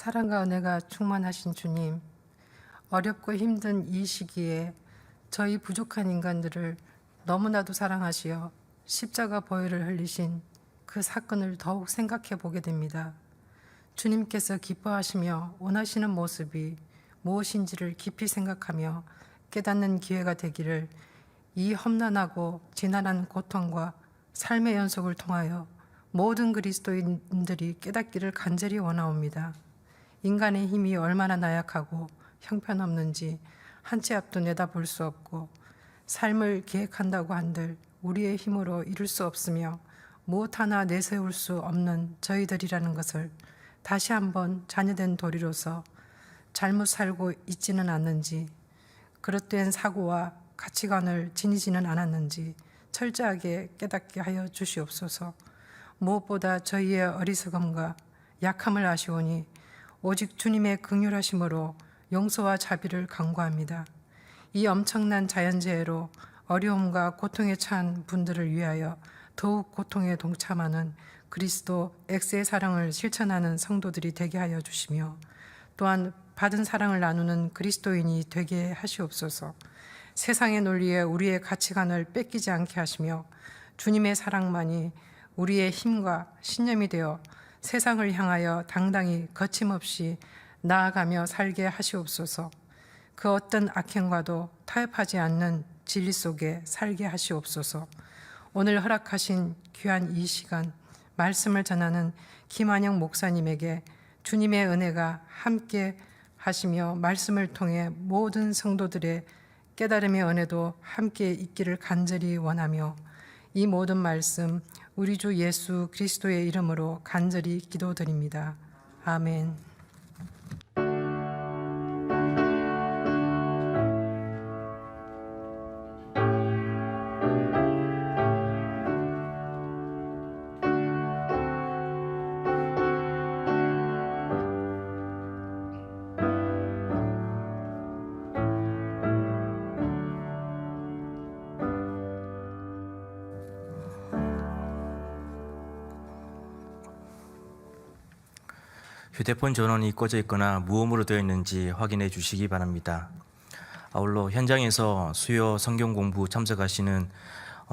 사랑과 은혜가 충만하신 주님, 어렵고 힘든 이 시기에 저희 부족한 인간들을 너무나도 사랑하시어 십자가 보혈을 흘리신 그 사건을 더욱 생각해 보게 됩니다. 주님께서 기뻐하시며 원하시는 모습이 무엇인지를 깊이 생각하며 깨닫는 기회가 되기를 이 험난하고 지난한 고통과 삶의 연속을 통하여 모든 그리스도인들이 깨닫기를 간절히 원하옵니다. 인간의 힘이 얼마나 나약하고 형편없는지 한 치 앞도 내다볼 수 없고 삶을 계획한다고 한들 우리의 힘으로 이룰 수 없으며 무엇 하나 내세울 수 없는 저희들이라는 것을 다시 한번 자녀된 도리로서 잘못 살고 있지는 않는지, 그릇된 사고와 가치관을 지니지는 않았는지 철저하게 깨닫게 하여 주시옵소서. 무엇보다 저희의 어리석음과 약함을 아시오니 오직 주님의 긍휼하심으로 용서와 자비를 간구합니다. 이 엄청난 자연재해로 어려움과 고통에 처한 분들을 위하여 더욱 고통에 동참하는 그리스도 X의 사랑을 실천하는 성도들이 되게 하여 주시며, 또한 받은 사랑을 나누는 그리스도인이 되게 하시옵소서. 세상의 논리에 우리의 가치관을 뺏기지 않게 하시며 주님의 사랑만이 우리의 힘과 신념이 되어 세상을 향하여 당당히 거침없이 나아가며 살게 하시옵소서. 그 어떤 악행과도 타협하지 않는 진리 속에 살게 하시옵소서. 오늘 허락하신 귀한 이 시간 말씀을 전하는 김한영 목사님에게 주님의 은혜가 함께 하시며 말씀을 통해 모든 성도들의 깨달음의 은혜도 함께 있기를 간절히 원하며, 이 모든 말씀 우리 주 예수 그리스도의 이름으로 간절히 기도드립니다. 아멘. 휴대폰 전원이 꺼져 있거나 무음으로 되어 있는지 확인해 주시기 바랍니다. 아울러 현장에서 수요 성경 공부 참석하시는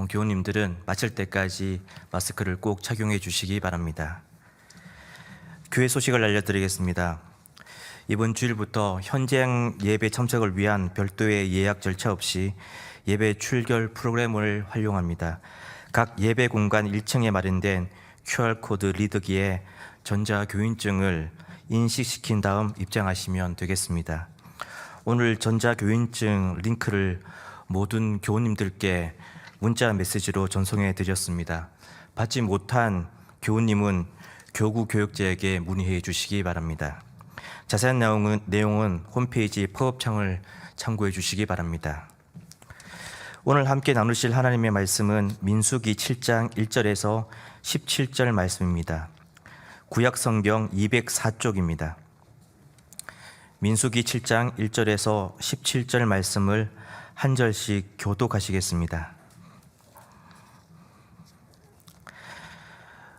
교우님들은 마칠 때까지 마스크를 꼭 착용해 주시기 바랍니다. 교회 소식을 알려드리겠습니다. 이번 주일부터 현장 예배 참석을 위한 별도의 예약 절차 없이 예배 출결 프로그램을 활용합니다. 각 예배 공간 1층에 마련된 QR코드 리더기에 전자교인증을 인식시킨 다음 입장하시면 되겠습니다. 오늘 전자교인증 링크를 모든 교우님들께 문자 메시지로 전송해 드렸습니다. 받지 못한 교우님은 교구 교육자에게 문의해 주시기 바랍니다. 자세한 내용은 홈페이지 팝업창을 참고해 주시기 바랍니다. 오늘 함께 나누실 하나님의 말씀은 민수기 7장 1절에서 17절 말씀입니다. 구약성경 204쪽입니다. 민수기 7장 1절에서 17절 말씀을 한 절씩 교독하시겠습니다.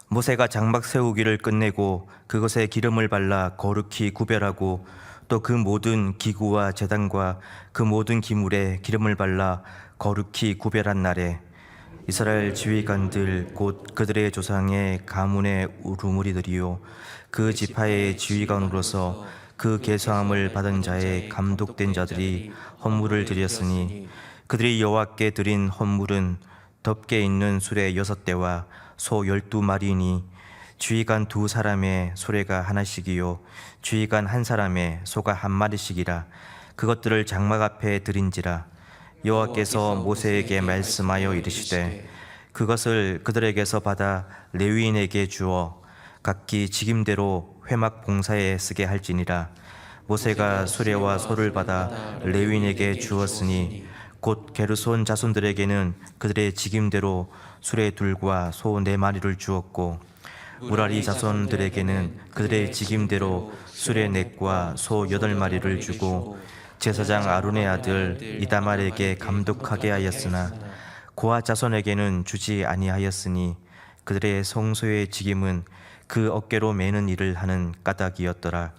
모세가 장막 세우기를 끝내고 그것에 기름을 발라 거룩히 구별하고 또 그 모든 기구와 제단과 그 모든 기물에 기름을 발라 거룩히 구별한 날에 이스라엘 지휘관들 곧 그들의 조상의 가문의 우두머리들이요 그 지파의 지휘관으로서 그 계수함을 받은 자의 감독된 자들이 헌물을 드렸으니 그들이 여호와께 드린 헌물은 덮개 있는 수레 6대와 소 12마리니 지휘관 2사람의 소래가 하나씩이요 지휘관 1사람의 소가 1마리씩이라. 그것들을 장막 앞에 드린지라. 여호와께서 모세에게 말씀하여 이르시되 그것을 그들에게서 받아 레위인에게 주어 각기 직임대로 회막 봉사에 쓰게 할지니라. 모세가 수레와 소를 받아 레위인에게 주었으니 곧 게르손 자손들에게는 그들의 직임대로 수레 2과 소 4마리를 주었고 무라리 자손들에게는 그들의 직임대로 수레 4과 소 8마리를 주고 제사장 아론의 아들 이다말에게 감독하게 하였으나 고아 자손에게는 주지 아니하였으니 그들의 성소의 직임은 그 어깨로 매는 일을 하는 까닭이었더라.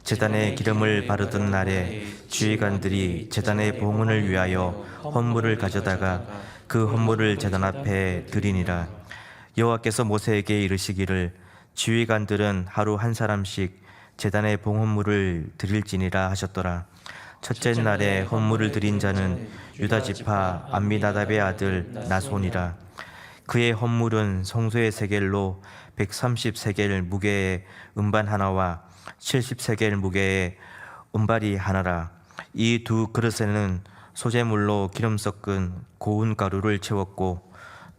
제단에 기름을 바르던 날에 주의관들이 제단의 봉헌을 위하여 헌물을 가져다가 그 헌물을 제단 앞에 드리니라. 여호와께서 모세에게 이르시기를 주의관들은 하루 한 사람씩 제단의 봉헌물을 드릴지니라 하셨더라. 첫째 날에 헌물을 드린 자는 유다 지파 암미나답의 아들 나손이라. 그의 헌물은 성소의 세겔로 130세겔 무게의 음반 하나와 70세겔 무게의 은발이 하나라. 이 두 그릇에는 소재물로 기름 섞은 고운 가루를 채웠고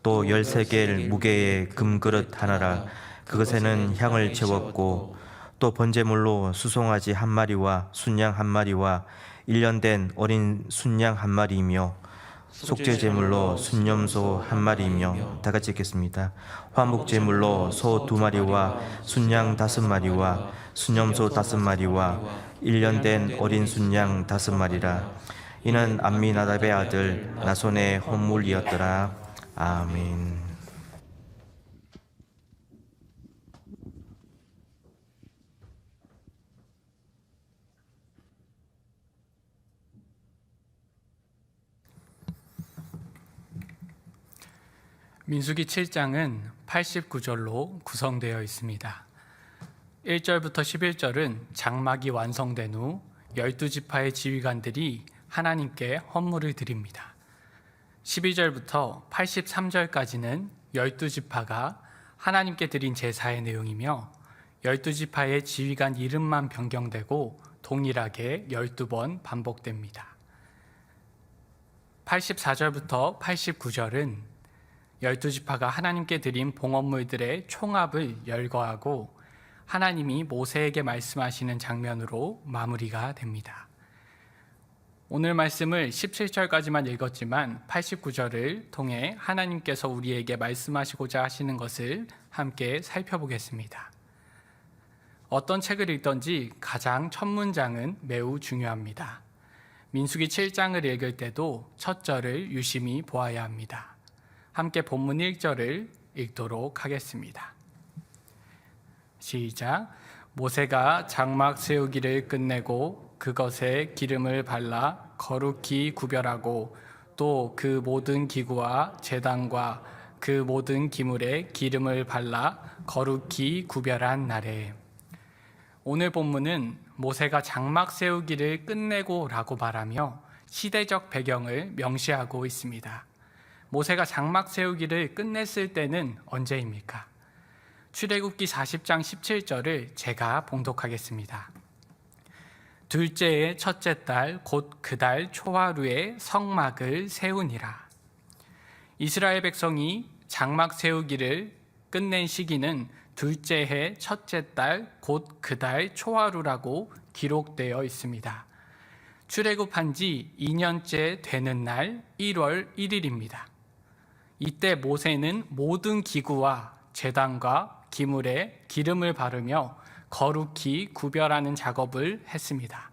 또 10세겔 무게의 금그릇 하나라. 그것에는 향을 채웠고 또 번제물로 수송아지 한 마리와 순양 한 마리와 1년 된 어린 순양 한 마리이며 속죄제물로 순염소 한 마리이며, 다 같이 읽겠습니다. 화목제물로 소 2마리와 순양 5마리와 순염소 5마리와 1년 된 어린 순양 5마리라. 이는 암미나답의 아들 나손의 헌물이었더라. 아멘. 민수기 7장은 89절로 구성되어 있습니다. 1절부터 11절은 장막이 완성된 후 12지파의 지휘관들이 하나님께 헌물을 드립니다. 12절부터 83절까지는 12지파가 하나님께 드린 제사의 내용이며 12지파의 지휘관 이름만 변경되고 동일하게 12번 반복됩니다. 84절부터 89절은 12지파가 하나님께 드린 봉헌물들의 총합을 열거하고 하나님이 모세에게 말씀하시는 장면으로 마무리가 됩니다. 오늘 말씀을 17절까지만 읽었지만 89절을 통해 하나님께서 우리에게 말씀하시고자 하시는 것을 함께 살펴보겠습니다. 어떤 책을 읽든지 가장 첫 문장은 매우 중요합니다. 민수기 7장을 읽을 때도 첫 절을 유심히 보아야 합니다. 함께 본문 1절을 읽도록 하겠습니다. 시작. 모세가 장막 세우기를 끝내고 그것에 기름을 발라 거룩히 구별하고 또 그 모든 기구와 제단과 그 모든 기물에 기름을 발라 거룩히 구별한 날에. 오늘 본문은 모세가 장막 세우기를 끝내고 라고 말하며 시대적 배경을 명시하고 있습니다. 모세가 장막 세우기를 끝냈을 때는 언제입니까? 출애굽기 40장 17절을 제가 봉독하겠습니다. 둘째의 첫째 달 곧 그 달 초하루에 성막을 세우니라. 이스라엘 백성이 장막 세우기를 끝낸 시기는 둘째 해 첫째 달 곧 그 달 초하루라고 기록되어 있습니다. 출애굽한 지 2년째 되는 날 1월 1일입니다. 이때 모세는 모든 기구와 제단과 기물에 기름을 바르며 거룩히 구별하는 작업을 했습니다.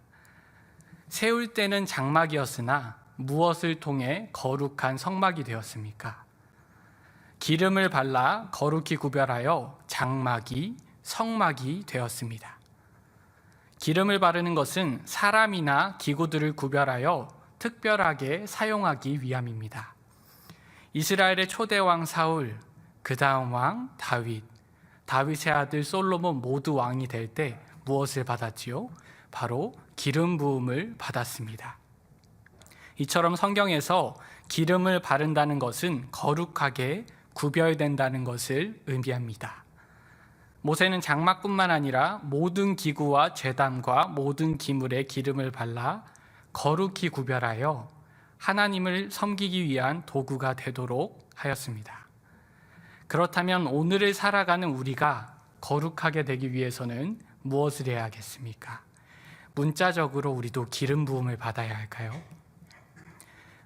세울 때는 장막이었으나 무엇을 통해 거룩한 성막이 되었습니까? 기름을 발라 거룩히 구별하여 장막이 성막이 되었습니다. 기름을 바르는 것은 사람이나 기구들을 구별하여 특별하게 사용하기 위함입니다. 이스라엘의 초대왕 사울, 그 다음 왕 다윗, 다윗의 아들 솔로몬 모두 왕이 될 때 무엇을 받았지요? 바로 기름 부음을 받았습니다. 이처럼 성경에서 기름을 바른다는 것은 거룩하게 구별된다는 것을 의미합니다. 모세는 장막뿐만 아니라 모든 기구와 제단과 모든 기물에 기름을 발라 거룩히 구별하여 하나님을 섬기기 위한 도구가 되도록 하였습니다. 그렇다면 오늘을 살아가는 우리가 거룩하게 되기 위해서는 무엇을 해야 하겠습니까? 문자적으로 우리도 기름 부음을 받아야 할까요?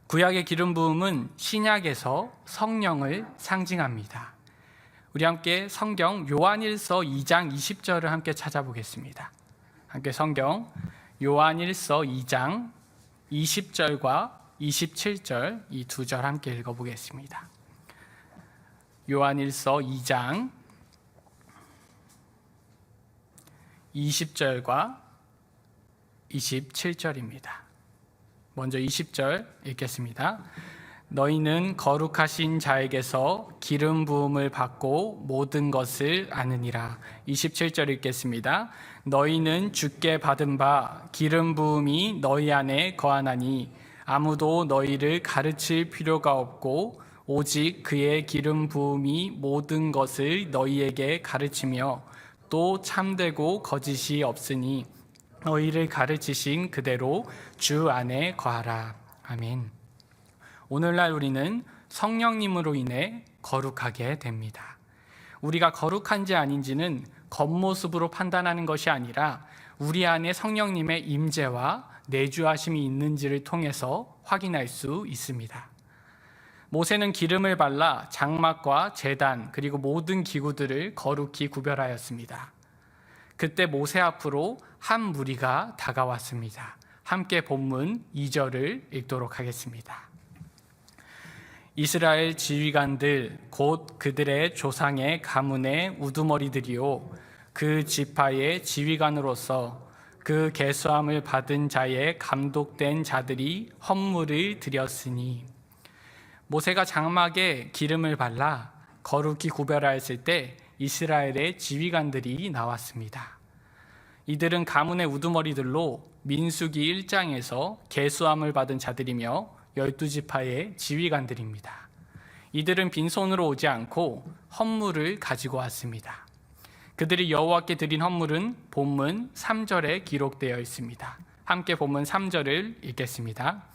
구약의 기름 부음은 신약에서 성령을 상징합니다. 우리 함께 성경 요한일서 2장 20절을 함께 찾아보겠습니다. 함께 성경 요한일서 2장 20절과 27절 이 두 절 함께 읽어보겠습니다. 요한일서 2장 20절과 27절입니다. 먼저 20절 읽겠습니다. 너희는 거룩하신 자에게서 기름 부음을 받고 모든 것을 아느니라. 27절 읽겠습니다. 너희는 주께 받은 바 기름 부음이 너희 안에 거하나니 아무도 너희를 가르칠 필요가 없고 오직 그의 기름 부음이 모든 것을 너희에게 가르치며 또 참되고 거짓이 없으니 너희를 가르치신 그대로 주 안에 거하라. 아멘. 오늘날 우리는 성령님으로 인해 거룩하게 됩니다. 우리가 거룩한지 아닌지는 겉모습으로 판단하는 것이 아니라 우리 안에 성령님의 임재와 내주하심이 있는지를 통해서 확인할 수 있습니다. 모세는 기름을 발라 장막과 제단 그리고 모든 기구들을 거룩히 구별하였습니다. 그때 모세 앞으로 한 무리가 다가왔습니다. 함께 본문 2절을 읽도록 하겠습니다. 이스라엘 지휘관들 곧 그들의 조상의 가문의 우두머리들이요 그 지파의 지휘관으로서 그 계수함을 받은 자의 감독된 자들이 헌물을 드렸으니 모세가 장막에 기름을 발라 거룩히 구별하였을 때 이스라엘의 지휘관들이 나왔습니다. 이들은 가문의 우두머리들로 민수기 1장에서 계수함을 받은 자들이며 12지파의 지휘관들입니다. 이들은 빈손으로 오지 않고 헌물을 가지고 왔습니다. 그들이 여호와께 드린 헌물은 본문 3절에 기록되어 있습니다. 함께 본문 3절을 읽겠습니다.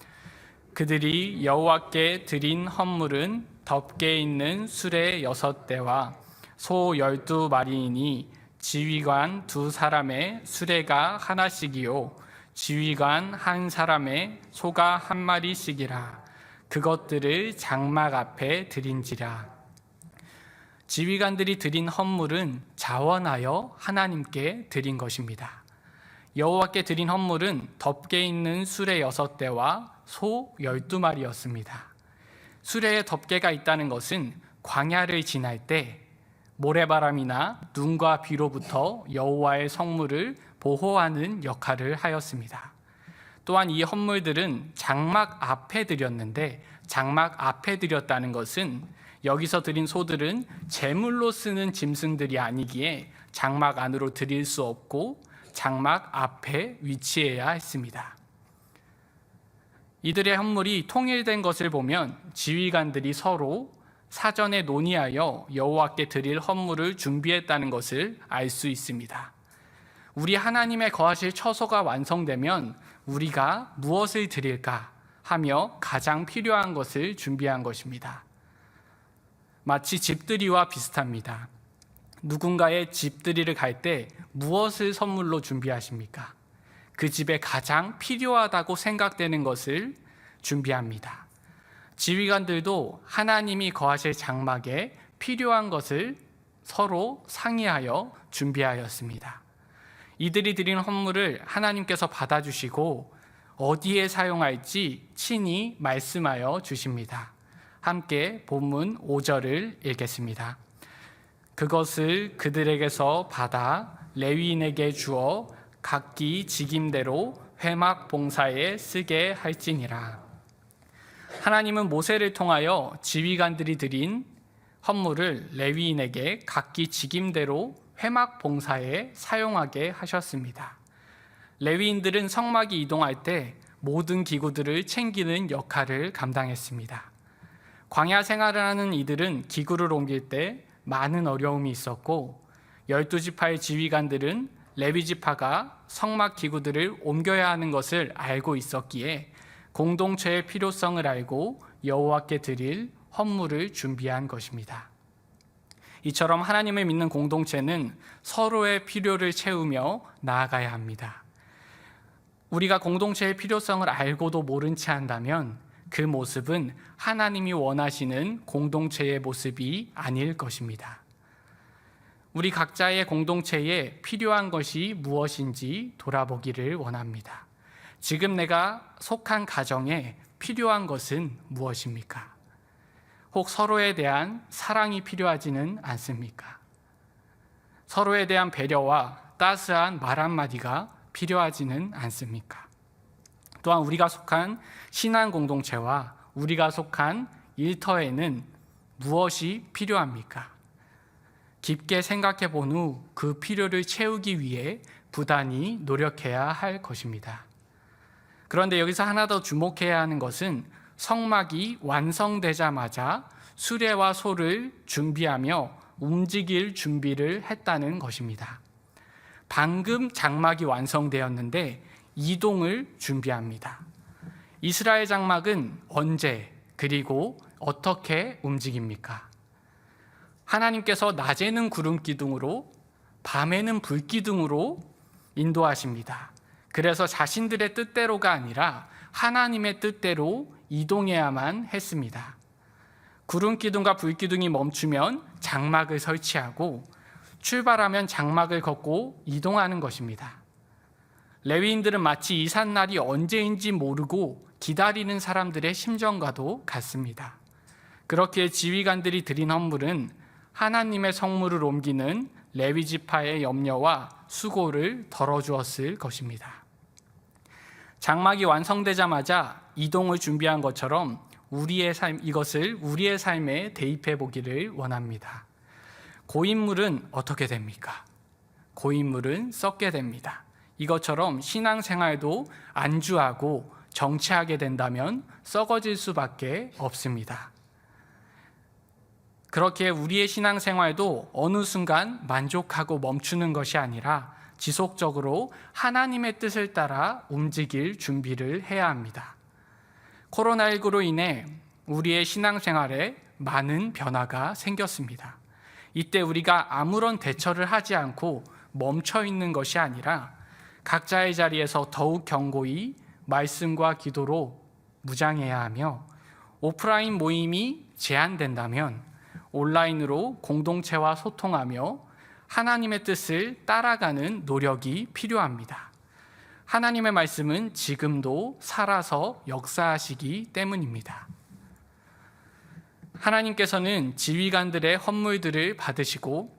그들이 여호와께 드린 헌물은 덮개 있는 수레 6대와 소 12마리이니 지휘관 2사람의 수레가 하나씩이요 지휘관 1사람의 소가 1마리씩이라. 그것들을 장막 앞에 드린지라. 지휘관들이 드린 헌물은 자원하여 하나님께 드린 것입니다. 여호와께 드린 헌물은 덮개 있는 수레 6대와 소 12마리였습니다. 수레에 덮개가 있다는 것은 광야를 지날 때 모래바람이나 눈과 비로부터 여호와의 성물을 보호하는 역할을 하였습니다. 또한 이 헌물들은 장막 앞에 드렸는데 장막 앞에 드렸다는 것은 여기서 드린 소들은 제물로 쓰는 짐승들이 아니기에 장막 안으로 드릴 수 없고 장막 앞에 위치해야 했습니다. 이들의 헌물이 통일된 것을 보면 지휘관들이 서로 사전에 논의하여 여호와께 드릴 헌물을 준비했다는 것을 알 수 있습니다. 우리 하나님의 거하실 처소가 완성되면 우리가 무엇을 드릴까 하며 가장 필요한 것을 준비한 것입니다. 마치 집들이와 비슷합니다. 누군가의 집들이를 갈 때 무엇을 선물로 준비하십니까? 그 집에 가장 필요하다고 생각되는 것을 준비합니다. 지휘관들도 하나님이 거하실 장막에 필요한 것을 서로 상의하여 준비하였습니다. 이들이 드린 헌물을 하나님께서 받아주시고 어디에 사용할지 친히 말씀하여 주십니다. 함께 본문 5절을 읽겠습니다. 그것을 그들에게서 받아 레위인에게 주어 각기 직임대로 회막 봉사에 쓰게 할지니라. 하나님은 모세를 통하여 지휘관들이 드린 헌물을 레위인에게 각기 직임대로 회막 봉사에 사용하게 하셨습니다. 레위인들은 성막이 이동할 때 모든 기구들을 챙기는 역할을 감당했습니다. 광야 생활을 하는 이들은 기구를 옮길 때 많은 어려움이 있었고 12지파의 지휘관들은 레위지파가 성막 기구들을 옮겨야 하는 것을 알고 있었기에 공동체의 필요성을 알고 여호와께 드릴 헌물을 준비한 것입니다. 이처럼 하나님을 믿는 공동체는 서로의 필요를 채우며 나아가야 합니다. 우리가 공동체의 필요성을 알고도 모른 채 한다면 그 모습은 하나님이 원하시는 공동체의 모습이 아닐 것입니다. 우리 각자의 공동체에 필요한 것이 무엇인지 돌아보기를 원합니다. 지금 내가 속한 가정에 필요한 것은 무엇입니까? 혹 서로에 대한 사랑이 필요하지는 않습니까? 서로에 대한 배려와 따스한 말 한마디가 필요하지는 않습니까? 또한 우리가 속한 신앙 공동체와 우리가 속한 일터에는 무엇이 필요합니까? 깊게 생각해 본 후 그 필요를 채우기 위해 부단히 노력해야 할 것입니다. 그런데 여기서 하나 더 주목해야 하는 것은 성막이 완성되자마자 수레와 소를 준비하며 움직일 준비를 했다는 것입니다. 방금 장막이 완성되었는데 이동을 준비합니다. 이스라엘 장막은 언제 그리고 어떻게 움직입니까? 하나님께서 낮에는 구름 기둥으로 밤에는 불 기둥으로 인도하십니다. 그래서 자신들의 뜻대로가 아니라 하나님의 뜻대로 이동해야만 했습니다. 구름 기둥과 불 기둥이 멈추면 장막을 설치하고 출발하면 장막을 걷고 이동하는 것입니다. 레위인들은 마치 이삿날이 언제인지 모르고 기다리는 사람들의 심정과도 같습니다. 그렇기에 지휘관들이 드린 헌물은 하나님의 성물을 옮기는 레위 지파의 염려와 수고를 덜어주었을 것입니다. 장막이 완성되자마자 이동을 준비한 것처럼 이것을 우리의 삶에 대입해 보기를 원합니다. 고인물은 어떻게 됩니까? 고인물은 썩게 됩니다. 이것처럼 신앙생활도 안주하고 정체하게 된다면 썩어질 수밖에 없습니다. 그렇게 우리의 신앙생활도 어느 순간 만족하고 멈추는 것이 아니라 지속적으로 하나님의 뜻을 따라 움직일 준비를 해야 합니다. 코로나19로 인해 우리의 신앙생활에 많은 변화가 생겼습니다. 이때 우리가 아무런 대처를 하지 않고 멈춰 있는 것이 아니라 각자의 자리에서 더욱 견고히 말씀과 기도로 무장해야 하며, 오프라인 모임이 제한된다면 온라인으로 공동체와 소통하며 하나님의 뜻을 따라가는 노력이 필요합니다. 하나님의 말씀은 지금도 살아서 역사하시기 때문입니다. 하나님께서는 지휘관들의 헌물들을 받으시고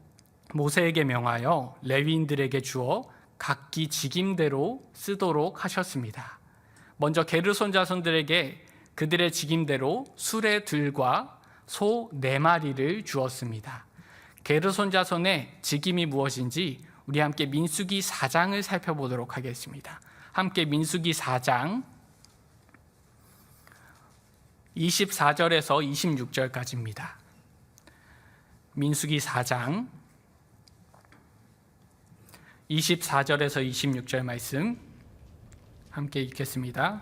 모세에게 명하여 레위인들에게 주어 각기 직임대로 쓰도록 하셨습니다. 먼저 게르손 자손들에게 그들의 직임대로 수레들과 소 4마리를 주었습니다. 게르손 자손의 직임이 무엇인지 우리 함께 민수기 4장을 살펴보도록 하겠습니다. 함께 민수기 4장 24절에서 26절까지입니다. 민수기 4장 24절에서 26절 말씀 함께 읽겠습니다.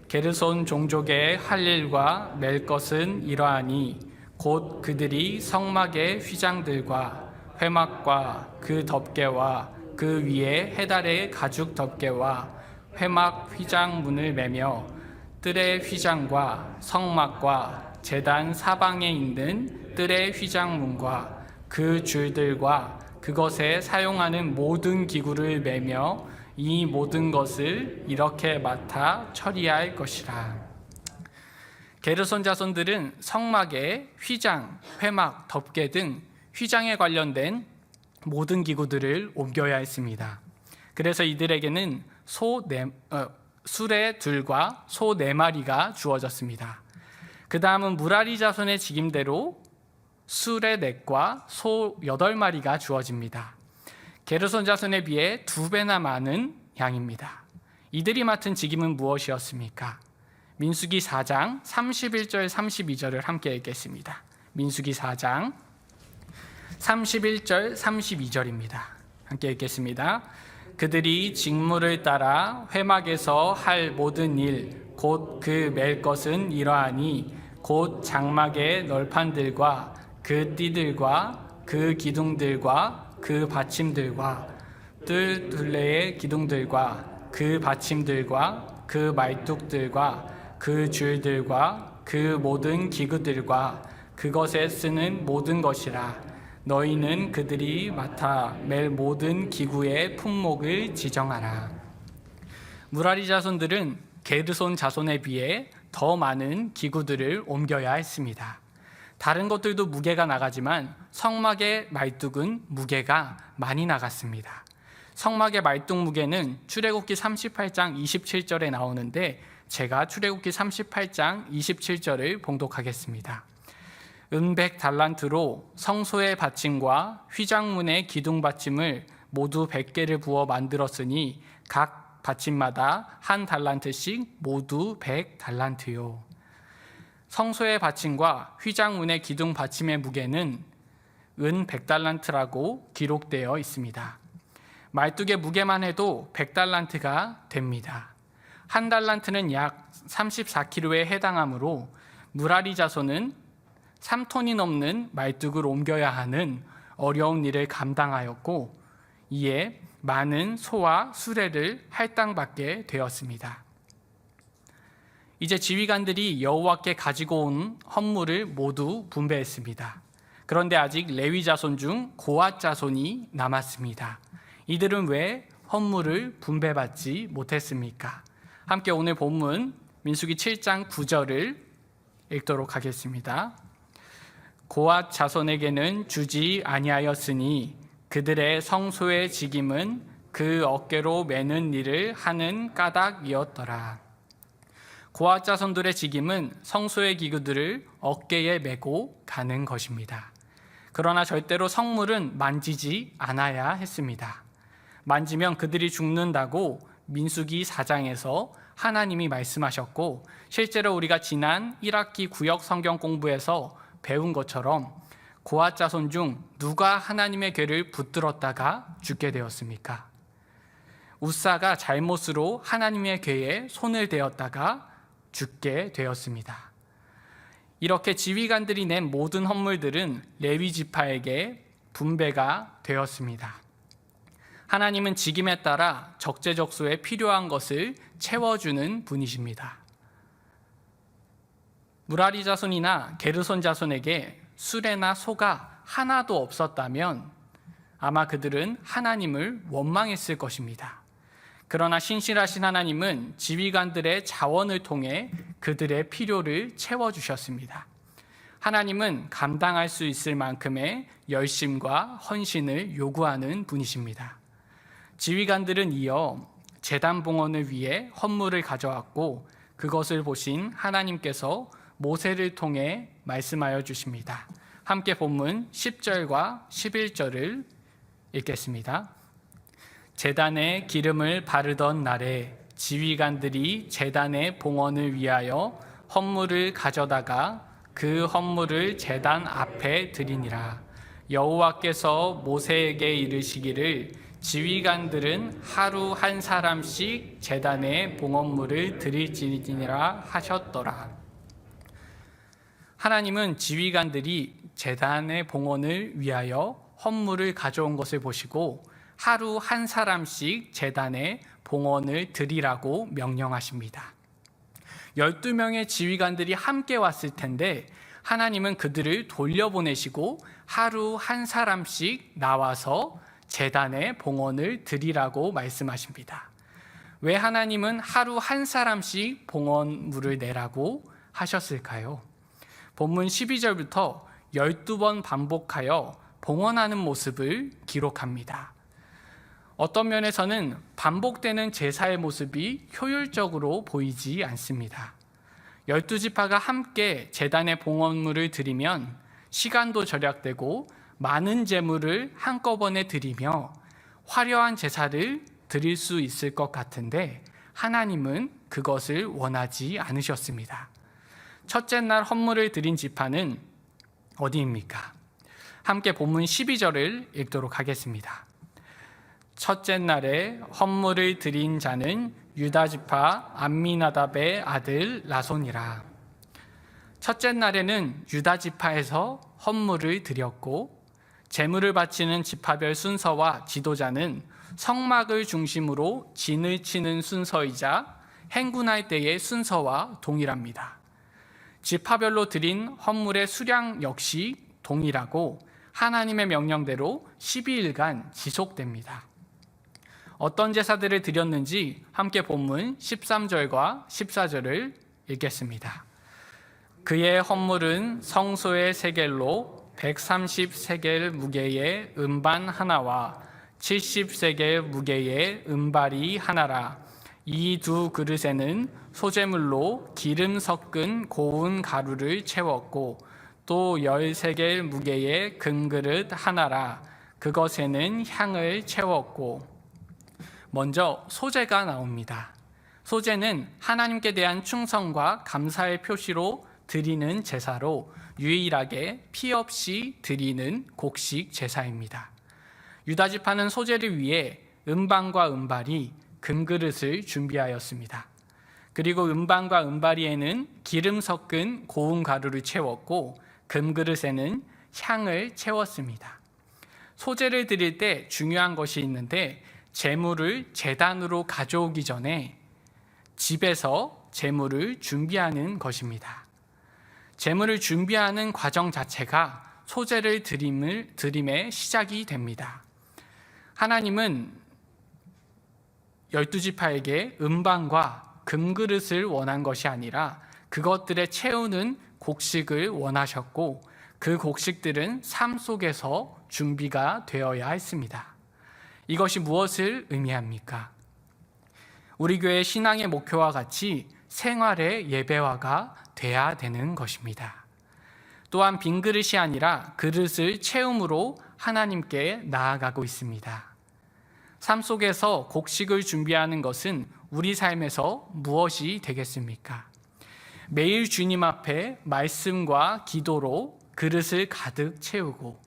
게르손 종족의 할 일과 맬 것은 이러하니 곧 그들이 성막의 휘장들과 회막과 그 덮개와 그 위에 해달의 가죽 덮개와 회막 휘장 문을 매며 뜰의 휘장과 성막과 제단 사방에 있는 뜰의 휘장 문과 그 줄들과 그것에 사용하는 모든 기구를 매며 이 모든 것을 이렇게 맡아 처리할 것이라. 게르손 자손들은 성막의 휘장, 회막, 덮개 등 휘장에 관련된 모든 기구들을 옮겨야 했습니다. 그래서 이들에게는 수레 둘과 소 4마리가 주어졌습니다. 그 다음은 무라리 자손의 직임대로 수레 4과 소 8마리가 주어집니다. 게르손 자손에 비해 2배나 많은 양입니다. 이들이 맡은 직임은 무엇이었습니까? 민수기 4장 31절 32절을 함께 읽겠습니다. 민수기 4장 31절 32절입니다. 함께 읽겠습니다. 그들이 직무를 따라 회막에서 할 모든 일 곧 그 맬 것은 이러하니 곧 장막의 널판들과 그 띠들과 그 기둥들과 그 받침들과 뜰 둘레의 기둥들과 그 받침들과 그 말뚝들과 그 줄들과 그 모든 기구들과 그것에 쓰는 모든 것이라. 너희는 그들이 맡아 맬 모든 기구의 품목을 지정하라. 무라리 자손들은 게르손 자손에 비해 더 많은 기구들을 옮겨야 했습니다. 다른 것들도 무게가 나가지만 성막의 말뚝은 무게가 많이 나갔습니다. 성막의 말뚝 무게는 출애굽기 38장 27절에 나오는데 제가 출애굽기 38장 27절을 봉독하겠습니다. 은 100달란트로 성소의 받침과 휘장문의 기둥 받침을 모두 100개를 부어 만들었으니 각 받침마다 한 달란트씩 모두 100달란트요. 성소의 받침과 휘장문의 기둥 받침의 무게는 은 100달란트라고 기록되어 있습니다. 말뚝의 무게만 해도 100달란트가 됩니다. 한 달란트는 약 34kg에 해당하므로 무라리 자손은 3톤이 넘는 말뚝을 옮겨야 하는 어려운 일을 감당하였고 이에 많은 소와 수레를 할당받게 되었습니다. 이제 지휘관들이 여호와께 가지고 온 헌물을 모두 분배했습니다. 그런데 아직 레위 자손 중 고앗 자손이 남았습니다. 이들은 왜 헌물을 분배받지 못했습니까? 함께 오늘 본문 민수기 7장 9절을 읽도록 하겠습니다. 고앗 자손에게는 주지 아니하였으니 그들의 성소의 직임은 그 어깨로 매는 일을 하는 까닭이었더라. 고앗 자손들의 직임은 성소의 기구들을 어깨에 메고 가는 것입니다. 그러나 절대로 성물은 만지지 않아야 했습니다. 만지면 그들이 죽는다고 민수기 4장에서 하나님이 말씀하셨고 실제로 우리가 지난 1학기 구역 성경 공부에서 배운 것처럼 고앗 자손 중 누가 하나님의 궤를 붙들었다가 죽게 되었습니까? 우사가 잘못으로 하나님의 궤에 손을 대었다가 죽게 되었습니다. 이렇게 지휘관들이 낸 모든 헌물들은 레위 지파에게 분배가 되었습니다. 하나님은 직임에 따라 적재적소에 필요한 것을 채워주는 분이십니다. 무라리 자손이나 게르손 자손에게 수레나 소가 하나도 없었다면 아마 그들은 하나님을 원망했을 것입니다. 그러나 신실하신 하나님은 지휘관들의 자원을 통해 그들의 필요를 채워주셨습니다. 하나님은 감당할 수 있을 만큼의 열심과 헌신을 요구하는 분이십니다. 지휘관들은 이어 제단 봉헌을 위해 헌물을 가져왔고 그것을 보신 하나님께서 모세를 통해 말씀하여 주십니다. 함께 본문 10절과 11절을 읽겠습니다. 제단에 기름을 바르던 날에 지휘관들이 제단의 봉헌을 위하여 헌물을 가져다가 그 헌물을 제단 앞에 드리니라. 여호와께서 모세에게 이르시기를 지휘관들은 하루 한 사람씩 제단에 봉헌물을 드릴지니라 하셨더라. 하나님은 지휘관들이 제단의 봉헌을 위하여 헌물을 가져온 것을 보시고 하루 한 사람씩 제단에 봉헌을 드리라고 명령하십니다. 12명의 지휘관들이 함께 왔을 텐데 하나님은 그들을 돌려보내시고 하루 한 사람씩 나와서 제단에 봉헌을 드리라고 말씀하십니다. 왜 하나님은 하루 한 사람씩 봉헌물을 내라고 하셨을까요? 본문 12절부터 12번 반복하여 봉헌하는 모습을 기록합니다. 어떤 면에서는 반복되는 제사의 모습이 효율적으로 보이지 않습니다. 12지파가 함께 제단에 봉헌물을 드리면 시간도 절약되고 많은 제물을 한꺼번에 드리며 화려한 제사를 드릴 수 있을 것 같은데 하나님은 그것을 원하지 않으셨습니다. 첫째 날 헌물을 드린 지파는 어디입니까? 함께 본문 12절을 읽도록 하겠습니다. 첫째 날에 헌물을 드린 자는 유다 지파 암미나답의 아들 나손이라. 첫째 날에는 유다 지파에서 헌물을 드렸고 제물을 바치는 지파별 순서와 지도자는 성막을 중심으로 진을 치는 순서이자 행군할 때의 순서와 동일합니다. 지파별로 드린 헌물의 수량 역시 동일하고 하나님의 명령대로 12일간 지속됩니다. 어떤 제사들을 드렸는지 함께 본문 13절과 14절을 읽겠습니다. 그의 헌물은 성소의 세겔로 130세겔 무게의 음반 하나와 70세겔 무게의 은발이 하나라. 이 두 그릇에는 소재물로 기름 섞은 고운 가루를 채웠고 또 10세겔 무게의 금그릇 하나라. 그것에는 향을 채웠고. 먼저 소재가 나옵니다. 소재는 하나님께 대한 충성과 감사의 표시로 드리는 제사로 유일하게 피 없이 드리는 곡식 제사입니다. 유다 지파는 소재를 위해 음방과 은발이 금그릇을 준비하였습니다. 그리고 음방과 은발이에는 기름 섞은 고운 가루를 채웠고 금그릇에는 향을 채웠습니다. 소재를 드릴 때 중요한 것이 있는데 제물을 제단으로 가져오기 전에 집에서 제물을 준비하는 것입니다. 제물을 준비하는 과정 자체가 소재를 드림의 시작이 됩니다. 하나님은 12지파에게 음방과 금그릇을 원한 것이 아니라 그것들에 채우는 곡식을 원하셨고 그 곡식들은 삶 속에서 준비가 되어야 했습니다. 이것이 무엇을 의미합니까? 우리 교회 신앙의 목표와 같이 생활의 예배화가 돼야 되는 것입니다. 또한 빈 그릇이 아니라 그릇을 채움으로 하나님께 나아가고 있습니다. 삶 속에서 곡식을 준비하는 것은 우리 삶에서 무엇이 되겠습니까? 매일 주님 앞에 말씀과 기도로 그릇을 가득 채우고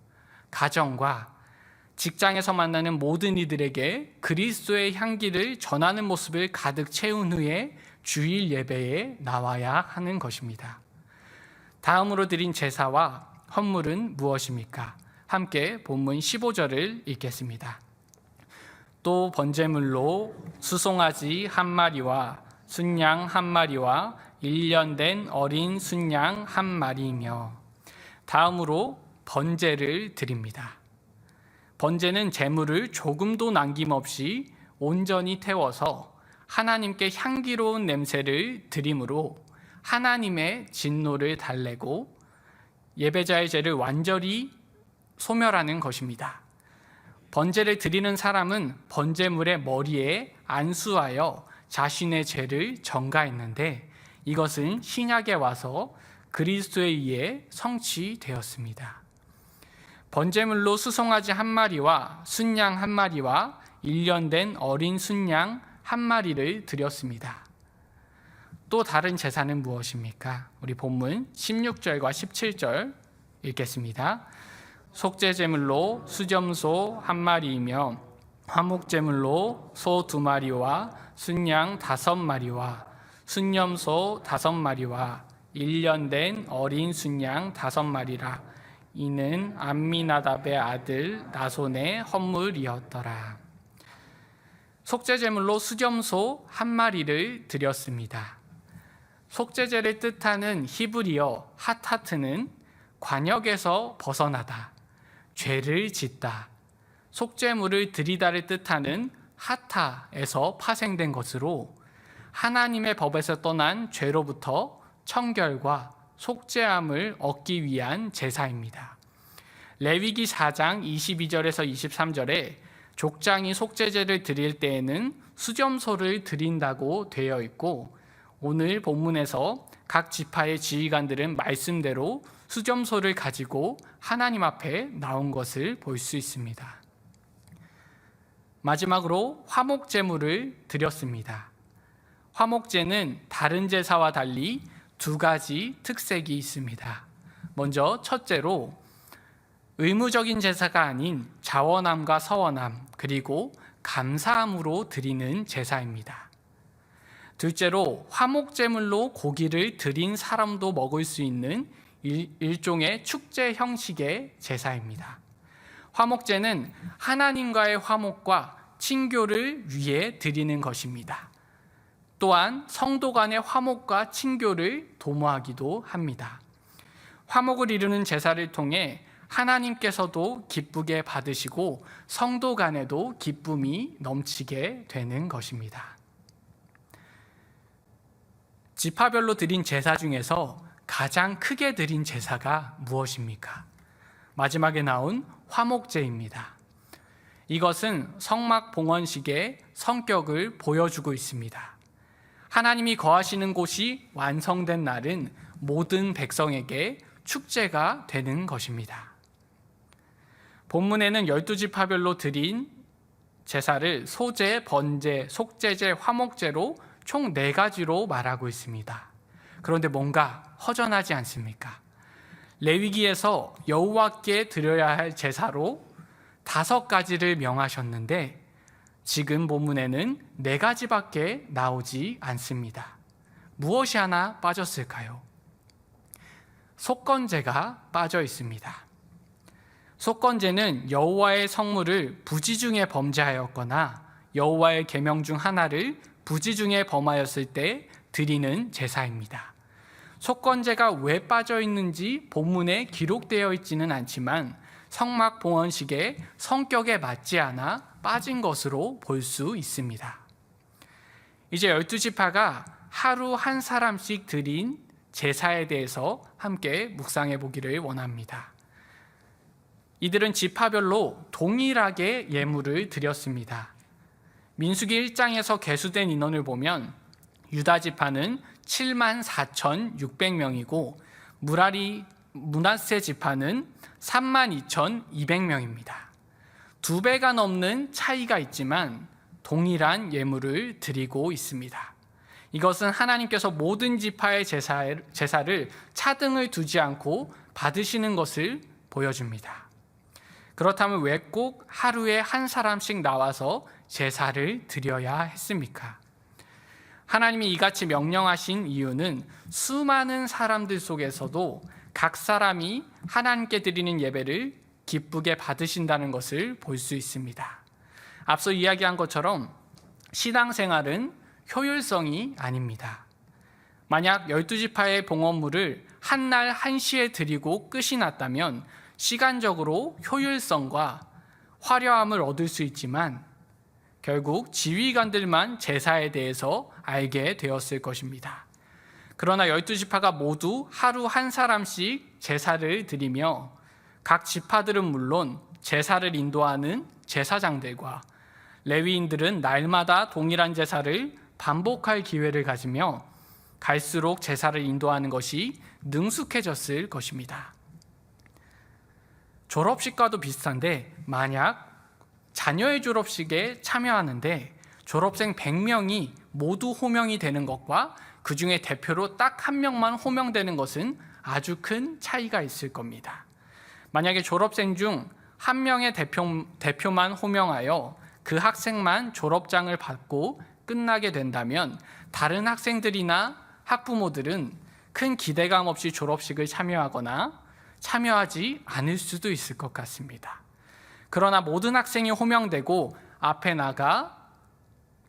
가정과 직장에서 만나는 모든 이들에게 그리스도의 향기를 전하는 모습을 가득 채운 후에 주일 예배에 나와야 하는 것입니다. 다음으로 드린 제사와 헌물은 무엇입니까? 함께 본문 15절을 읽겠습니다. 또 번제물로 수송아지 한 마리와 순양 한 마리와 1년 된 어린 순양 한 마리이며 다음으로 번제를 드립니다. 번제는 제물을 조금도 남김없이 온전히 태워서 하나님께 향기로운 냄새를 드림으로 하나님의 진노를 달래고 예배자의 죄를 완전히 소멸하는 것입니다. 번제를 드리는 사람은 번제물의 머리에 안수하여 자신의 죄를 전가했는데 이것은 신약에 와서 그리스도에 의해 성취되었습니다. 번제물로 수송아지 한 마리와 순양 한 마리와 1년 된 어린 순양 한 마리를 드렸습니다. 또 다른 제사는 무엇입니까? 우리 본문 16절과 17절 읽겠습니다. 속죄제물로 수점소 한 마리이며 화목제물로 소 2마리와 순양 5마리와 순염소 5마리와 1년 된 어린 순양 5마리라. 이는 암미나답의 아들 나손의 헌물이었더라. 속죄제물로 수점소 한 마리를 드렸습니다. 속죄제를 뜻하는 히브리어 핫하트는 관역에서 벗어나다, 죄를 짓다, 속죄물을 드리다를 뜻하는 하타에서 파생된 것으로 하나님의 법에서 떠난 죄로부터 청결과 속죄함을 얻기 위한 제사입니다. 레위기 4장 22절에서 23절에 족장이 속죄제를 드릴 때에는 수점소를 드린다고 되어 있고 오늘 본문에서 각 지파의 지휘관들은 말씀대로 수점소를 가지고 하나님 앞에 나온 것을 볼 수 있습니다. 마지막으로 화목제물을 드렸습니다. 화목제는 다른 제사와 달리 2가지 특색이 있습니다. 먼저 첫째로 의무적인 제사가 아닌 자원함과 서원함 그리고 감사함으로 드리는 제사입니다. 둘째로 화목제물로 고기를 드린 사람도 먹을 수 있는 일종의 축제 형식의 제사입니다. 화목제는 하나님과의 화목과 친교를 위해 드리는 것입니다. 또한 성도 간의 화목과 친교를 도모하기도 합니다. 화목을 이루는 제사를 통해 하나님께서도 기쁘게 받으시고 성도 간에도 기쁨이 넘치게 되는 것입니다. 지파별로 드린 제사 중에서 가장 크게 드린 제사가 무엇입니까? 마지막에 나온 화목제입니다. 이것은 성막 봉헌식의 성격을 보여주고 있습니다. 하나님이 거하시는 곳이 완성된 날은 모든 백성에게 축제가 되는 것입니다. 본문에는 12지파별로 드린 제사를 소제, 번제, 속제제, 화목제로 총 4가지로 말하고 있습니다. 그런데 뭔가 허전하지 않습니까? 레위기에서 여호와께 드려야 할 제사로 5가지를 명하셨는데 지금 본문에는 4가지밖에 나오지 않습니다. 무엇이 하나 빠졌을까요? 속건제가 빠져 있습니다. 속건제는 여호와의 성물을 부지중에 범죄하였거나 여호와의 계명 중 하나를 부지중에 범하였을 때 드리는 제사입니다. 속건제가 왜 빠져 있는지 본문에 기록되어 있지는 않지만 성막 봉헌식의 성격에 맞지 않아 빠진 것으로 볼 수 있습니다. 이제 12지파가 하루 한 사람씩 드린 제사에 대해서 함께 묵상해 보기를 원합니다. 이들은 지파별로 동일하게 예물을 드렸습니다. 민수기 1장에서 계수된 인원을 보면 유다 지파는 74,600명이고 므낫세 지파는 32,200명입니다. 2배가 넘는 차이가 있지만 동일한 예물을 드리고 있습니다. 이것은 하나님께서 모든 지파의 제사를 차등을 두지 않고 받으시는 것을 보여줍니다. 그렇다면 왜 꼭 하루에 한 사람씩 나와서 제사를 드려야 했습니까? 하나님이 이같이 명령하신 이유는 수많은 사람들 속에서도 각 사람이 하나님께 드리는 예배를 기쁘게 받으신다는 것을 볼 수 있습니다. 앞서 이야기한 것처럼 신앙생활은 효율성이 아닙니다. 만약 12지파의 봉헌물을 한 날 한시에 드리고 끝이 났다면 시간적으로 효율성과 화려함을 얻을 수 있지만 결국 지휘관들만 제사에 대해서 알게 되었을 것입니다. 그러나 12지파가 모두 하루 한 사람씩 제사를 드리며 각 지파들은 물론 제사를 인도하는 제사장들과 레위인들은 날마다 동일한 제사를 반복할 기회를 가지며 갈수록 제사를 인도하는 것이 능숙해졌을 것입니다. 졸업식과도 비슷한데 만약 자녀의 졸업식에 참여하는데 졸업생 100명이 모두 호명이 되는 것과 그 중에 대표로 딱 1명만 호명되는 것은 아주 큰 차이가 있을 겁니다. 만약에 졸업생 중 1명의 대표만 호명하여 그 학생만 졸업장을 받고 끝나게 된다면 다른 학생들이나 학부모들은 큰 기대감 없이 졸업식을 참여하거나 참여하지 않을 수도 있을 것 같습니다. 그러나 모든 학생이 호명되고 앞에 나가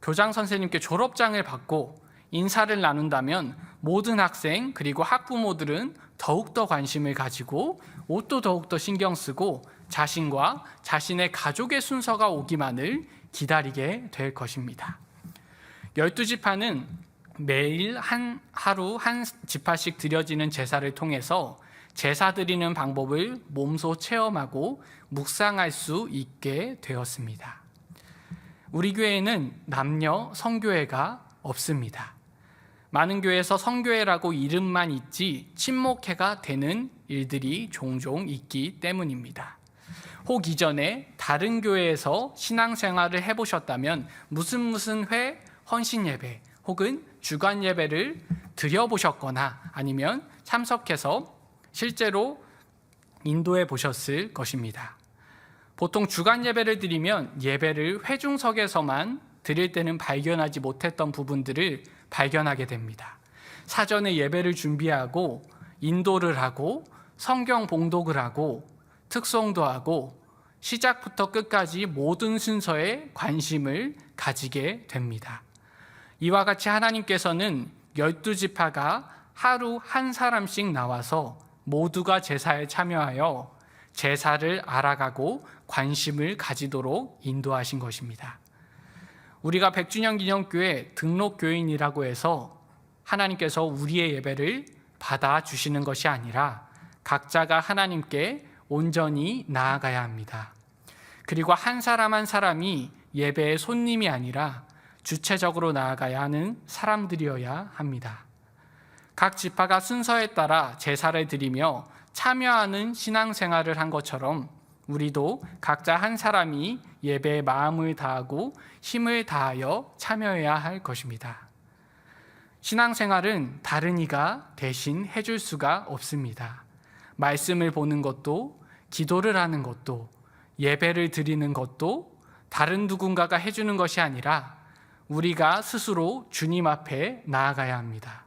교장 선생님께 졸업장을 받고 인사를 나눈다면 모든 학생 그리고 학부모들은 더욱더 관심을 가지고 옷도 더욱더 신경 쓰고 자신과 자신의 가족의 순서가 오기만을 기다리게 될 것입니다. 12지파는 매일 하루 한 지파씩 드려지는 제사를 통해서 제사 드리는 방법을 몸소 체험하고 묵상할 수 있게 되었습니다. 우리 교회에는 남녀 성교회가 없습니다. 많은 교회에서 성교회라고 이름만 있지 친목회가 되는 일들이 종종 있기 때문입니다. 혹 이전에 다른 교회에서 신앙생활을 해보셨다면 무슨 회 헌신예배 혹은 주간예배를 드려보셨거나 아니면 참석해서 실제로 인도해 보셨을 것입니다. 보통 주간 예배를 드리면 예배를 회중석에서만 드릴 때는 발견하지 못했던 부분들을 발견하게 됩니다. 사전에 예배를 준비하고 인도를 하고 성경 봉독을 하고 특송도 하고 시작부터 끝까지 모든 순서에 관심을 가지게 됩니다. 이와 같이 하나님께서는 12지파가 하루 한 사람씩 나와서 모두가 제사에 참여하여 제사를 알아가고 관심을 가지도록 인도하신 것입니다. 우리가 100주년 기념교회 등록교인이라고 해서 하나님께서 우리의 예배를 받아주시는 것이 아니라 각자가 하나님께 온전히 나아가야 합니다. 그리고 한 사람 한 사람이 예배의 손님이 아니라 주체적으로 나아가야 하는 사람들이어야 합니다. 각 지파가 순서에 따라 제사를 드리며 참여하는 신앙생활을 한 것처럼 우리도 각자 한 사람이 예배에 마음을 다하고 힘을 다하여 참여해야 할 것입니다. 신앙생활은 다른 이가 대신 해줄 수가 없습니다. 말씀을 보는 것도, 기도를 하는 것도, 예배를 드리는 것도 다른 누군가가 해주는 것이 아니라 우리가 스스로 주님 앞에 나아가야 합니다.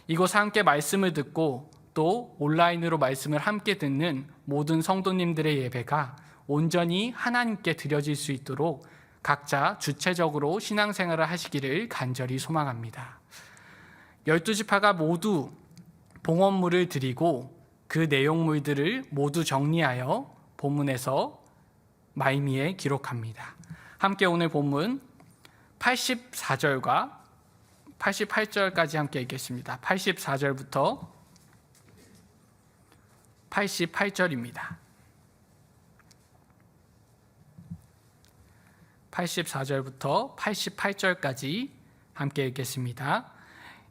이곳 함께 말씀을 듣고 또 온라인으로 말씀을 함께 듣는 모든 성도님들의 예배가 온전히 하나님께 드려질 수 있도록 각자 주체적으로 신앙생활을 하시기를 간절히 소망합니다. 12지파가 모두 봉헌물을 드리고 그 내용물들을 모두 정리하여 본문에서 말미에 기록합니다. 함께 오늘 본문 84절과 88절까지 함께 읽겠습니다. 84절부터 88절입니다. 84절부터 88절까지 함께 읽겠습니다.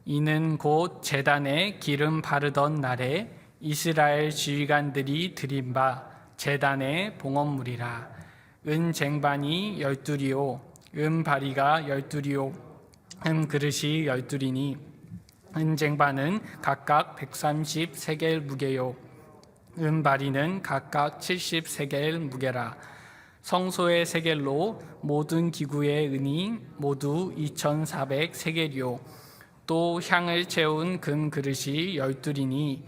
이는 곧 제단에 기름 바르던 날에 이스라엘 지휘관들이 드린 바 제단의 봉헌물이라. 은 쟁반이 12리오, 은 바리가 12리오, 은 그릇이 12리니 은 쟁반은 각각 130세겔 무게요, 은 바리는 각각 70세겔 무게라. 성소의 세겔로 모든 기구의 은이 모두 2400세겔이요. 또 향을 채운 금 그릇이 12리니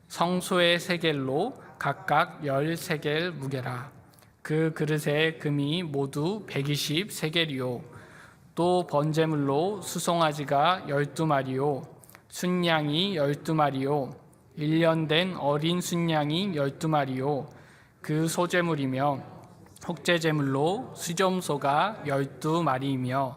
성소의 세겔로 각각 10세겔 무게라. 그 그릇의 금이 모두 120세겔이요. 또 번제물로 수송아지가 12마리요, 순양이 12마리요, 1년 된 어린 순양이 12마리요. 그 소제물이며 속죄제물로 수점소가 12마리이며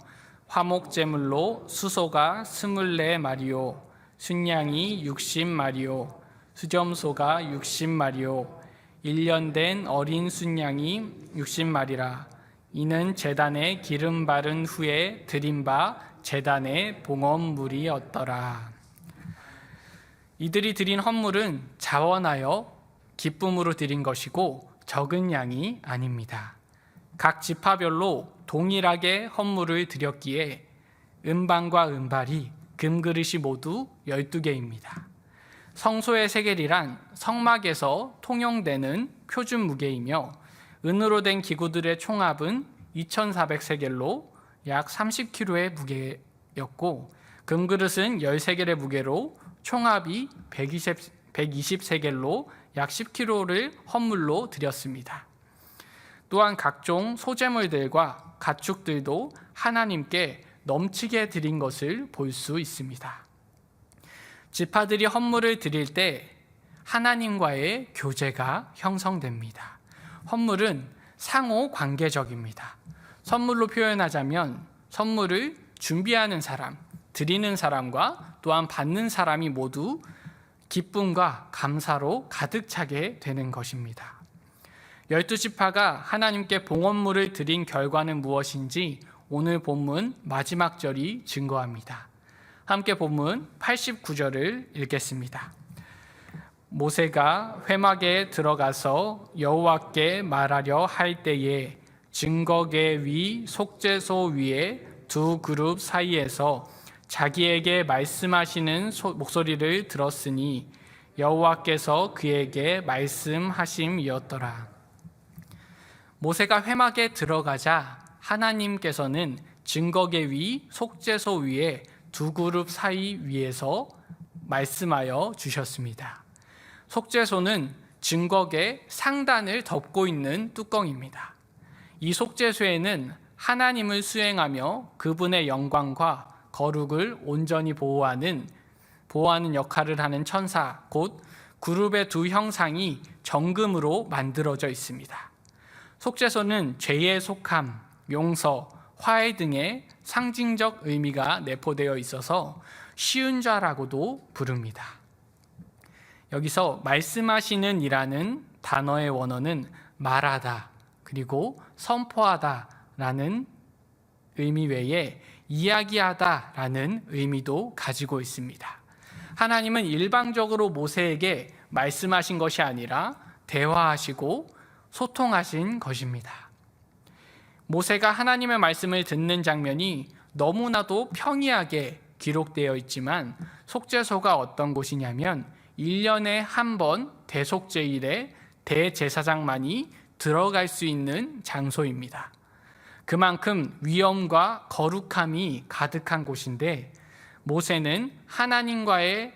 화목제물로 수소가 24마리요, 순양이 60마리요, 수점소가 60마리요, 1년 된 어린 순양이 60마리라. 이는 제단에 기름 바른 후에 드린 바 제단의 봉헌물이었더라. 이들이 드린 헌물은 자원하여 기쁨으로 드린 것이고 적은 양이 아닙니다. 각 지파별로 동일하게 헌물을 드렸기에 은방과 은발이 금그릇이 모두 12개입니다. 성소의 세겔이란 성막에서 통용되는 표준 무게이며 은으로 된 기구들의 총합은 2400세겔로 약 30kg의 무게였고 금그릇은 13개의 무게로 총합이 120세겔로 약 10kg를 헌물로 드렸습니다. 또한 각종 소제물들과 가축들도 하나님께 넘치게 드린 것을 볼 수 있습니다. 지파들이 헌물을 드릴 때 하나님과의 교제가 형성됩니다. 헌물은 상호 관계적입니다. 선물로 표현하자면 선물을 준비하는 사람, 드리는 사람과 또한 받는 사람이 모두 기쁨과 감사로 가득 차게 되는 것입니다. 12지파가 하나님께 봉헌물을 드린 결과는 무엇인지 오늘 본문 마지막 절이 증거합니다. 함께 본문 89절을 읽겠습니다. 모세가 회막에 들어가서 여호와께 말하려 할 때에 증거계 위 속죄소 위에 두 그룹 사이에서 자기에게 말씀하시는 목소리를 들었으니 여호와께서 그에게 말씀하심이었더라. 모세가 회막에 들어가자 하나님께서는 증거계 위 속죄소 위에 두 그룹 사이 위에서 말씀하여 주셨습니다. 속죄소는 증거계 상단을 덮고 있는 뚜껑입니다. 이 속죄소에는 하나님을 수행하며 그분의 영광과 거룩을 온전히 보호하는 역할을 하는 천사, 곧 그룹의 두 형상이 정금으로 만들어져 있습니다. 속죄소는 죄의 속함, 용서, 화해 등의 상징적 의미가 내포되어 있어서 쉬운 자라고도 부릅니다. 여기서 말씀하시는 이라는 단어의 원어는 말하다, 그리고 선포하다라는 의미 외에 이야기하다라는 의미도 가지고 있습니다. 하나님은 일방적으로 모세에게 말씀하신 것이 아니라 대화하시고 소통하신 것입니다. 모세가 하나님의 말씀을 듣는 장면이 너무나도 평이하게 기록되어 있지만 속죄소가 어떤 곳이냐면 1년에 한 번 대속죄일에 대제사장만이 들어갈 수 있는 장소입니다. 그만큼 위엄과 거룩함이 가득한 곳인데 모세는 하나님과의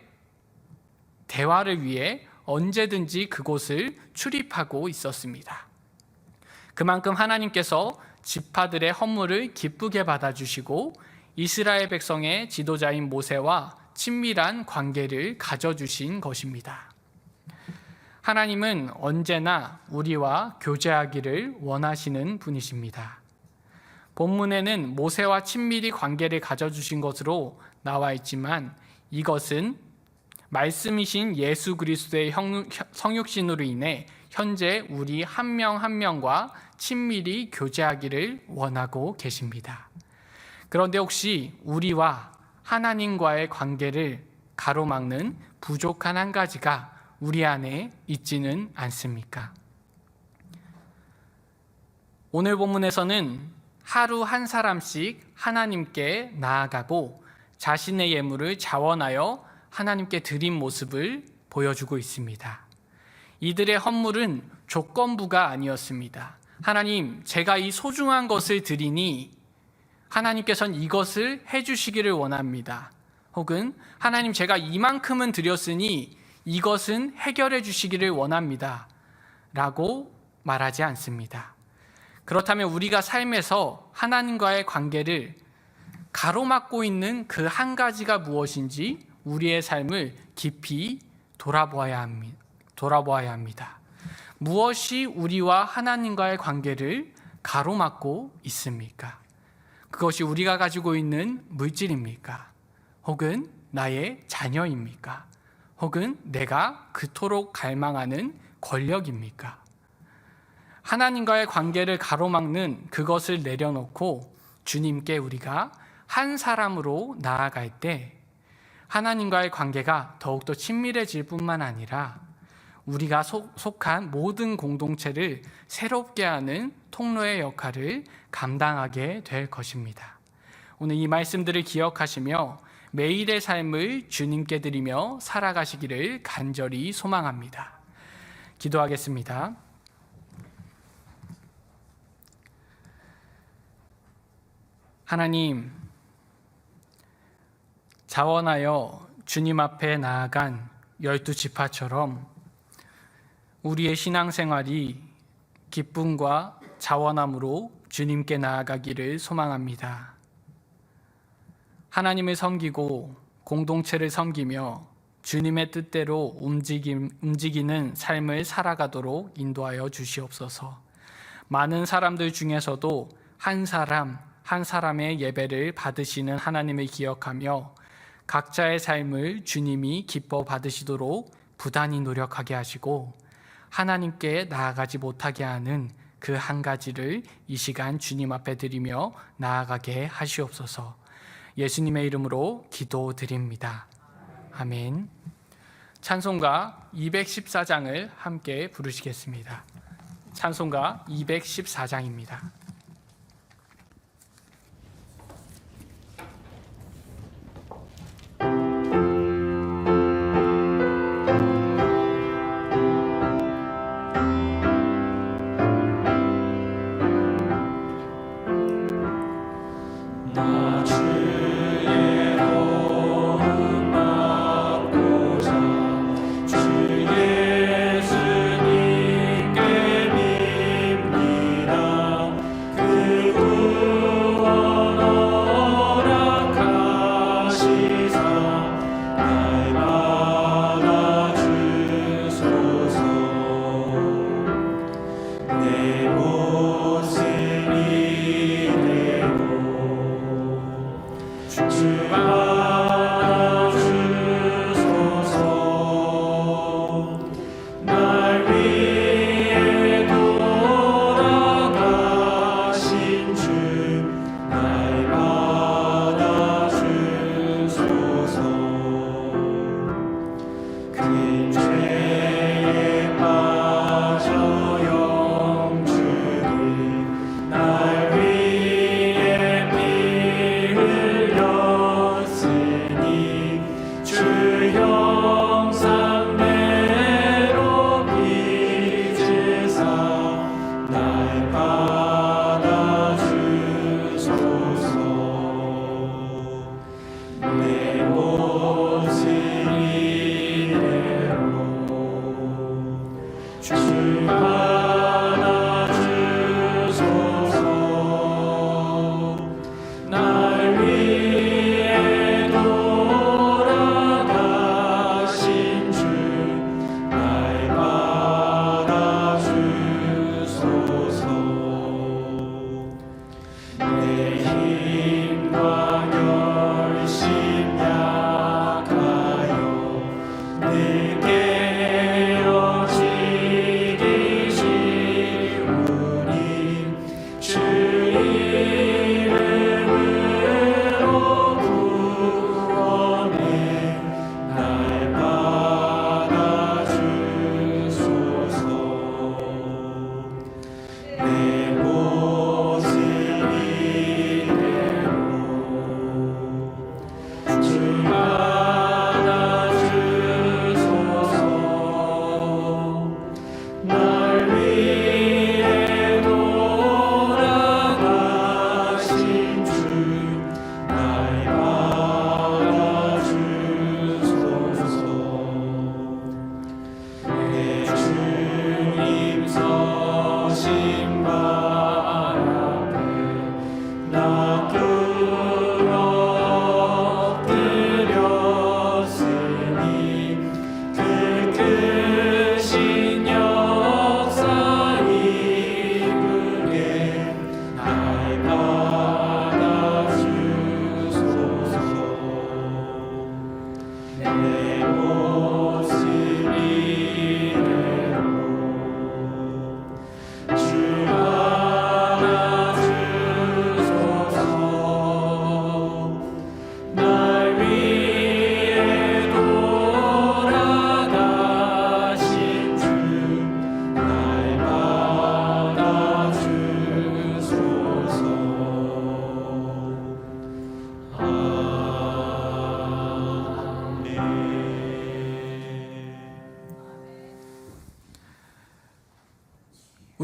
대화를 위해 언제든지 그곳을 출입하고 있었습니다. 그만큼 하나님께서 지파들의 헌물을 기쁘게 받아주시고 이스라엘 백성의 지도자인 모세와 친밀한 관계를 가져주신 것입니다. 하나님은 언제나 우리와 교제하기를 원하시는 분이십니다. 본문에는 모세와 친밀히 관계를 가져주신 것으로 나와 있지만 이것은 말씀이신 예수 그리스도의 성육신으로 인해 현재 우리 한 명 한 명과 친밀히 교제하기를 원하고 계십니다. 그런데 혹시 우리와 하나님과의 관계를 가로막는 부족한 한 가지가 우리 안에 있지는 않습니까? 오늘 본문에서는 하루 한 사람씩 하나님께 나아가고 자신의 예물을 자원하여 하나님께 드린 모습을 보여주고 있습니다. 이들의 헌물은 조건부가 아니었습니다. 하나님, 제가 이 소중한 것을 드리니 하나님께서는 이것을 해주시기를 원합니다. 혹은 하나님, 제가 이만큼은 드렸으니 이것은 해결해 주시기를 원합니다. 라고 말하지 않습니다. 그렇다면 우리가 삶에서 하나님과의 관계를 가로막고 있는 그 한 가지가 무엇인지 우리의 삶을 깊이 돌아보아야 합니다. 무엇이 우리와 하나님과의 관계를 가로막고 있습니까? 그것이 우리가 가지고 있는 물질입니까? 혹은 나의 자녀입니까? 혹은 내가 그토록 갈망하는 권력입니까? 하나님과의 관계를 가로막는 그것을 내려놓고 주님께 우리가 한 사람으로 나아갈 때 하나님과의 관계가 더욱더 친밀해질 뿐만 아니라 우리가 속한 모든 공동체를 새롭게 하는 통로의 역할을 감당하게 될 것입니다. 오늘 이 말씀들을 기억하시며 매일의 삶을 주님께 드리며 살아가시기를 간절히 소망합니다. 기도하겠습니다. 하나님, 자원하여 주님 앞에 나아간 12지파처럼 우리의 신앙생활이 기쁨과 자원함으로 주님께 나아가기를 소망합니다. 하나님을 섬기고 공동체를 섬기며 주님의 뜻대로 움직이는 삶을 살아가도록 인도하여 주시옵소서. 많은 사람들 중에서도 한 사람 한 사람의 예배를 받으시는 하나님을 기억하며 각자의 삶을 주님이 기뻐 받으시도록 부단히 노력하게 하시고 하나님께 나아가지 못하게 하는 그 한 가지를 이 시간 주님 앞에 드리며 나아가게 하시옵소서. 예수님의 이름으로 기도드립니다. 아멘. 찬송가 214장을 함께 부르시겠습니다. 찬송가 214장입니다. 날 위해 돌아가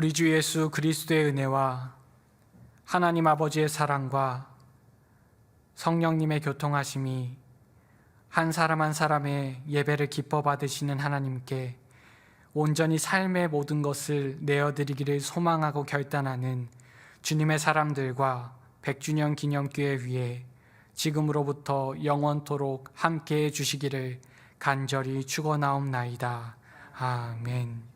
우리 주 예수 그리스도의 은혜와 하나님 아버지의 사랑과 성령님의 교통하심이 한 사람 한 사람의 예배를 기뻐 받으시는 하나님께 온전히 삶의 모든 것을 내어드리기를 소망하고 결단하는 주님의 사람들과 100주년 기념교회 위에 지금으로부터 영원토록 함께해 주시기를 간절히 축원하옵나이다. 아멘.